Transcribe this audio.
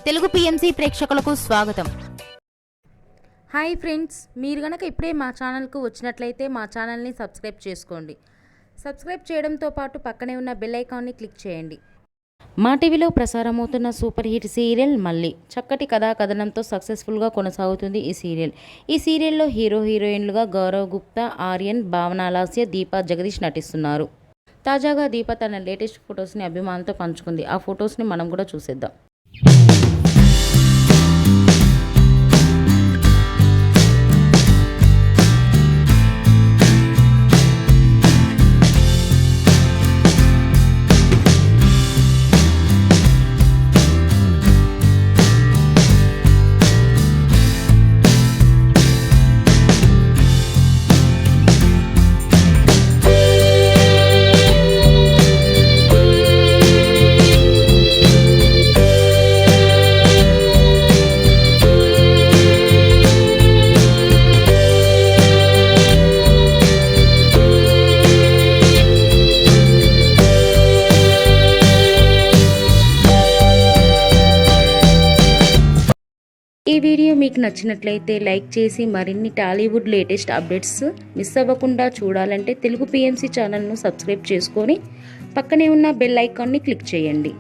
Telugu PMC ప్రేక్షకులకు స్వాగతం. Hi friends, మీరు గనక ఇప్పుడే మా ఛానల్కు వచ్చినట్లయితే మా ఛానల్ని సబ్స్క్రైబ్ చేసుకోండి. సబ్స్క్రైబ్ చేయడంతో పాటు పక్కనే ఉన్న బెల్ ఐకాన్ని క్లిక్ చేయండి. మా టీవీలో ప్రసారమవుతున్న సూపర్ హిట్ సీరియల్ మళ్ళీ చక్కటి కథా కథనంతో సక్సెస్ఫుల్గా కొనసాగుతుంది ఈ సీరియల్. ఈ సీరియల్లో హీరోయిన్లుగా గౌరవ్ గుప్తా, ఆర్యన్, భావన లాస్య, దీపా జగదీష్ నటిస్తున్నారు. తాజాగా దీప తన లేటెస్ట్ ఫొటోస్ని అభిమానులతో పంచుకుంది. ఆ ఫొటోస్ని మనం కూడా చూసేద్దాం. ఈ వీడియో మీకు నచ్చినట్లయితే లైక్ చేసి మరిన్ని టాలీవుడ్ లేటెస్ట్ అప్డేట్స్ మిస్ అవ్వకుండా చూడాలంటే తెలుగు పిఎంసి ఛానల్ను సబ్స్క్రైబ్ చేసుకొని పక్కనే ఉన్న బెల్ ఐకాన్ని క్లిక్ చేయండి.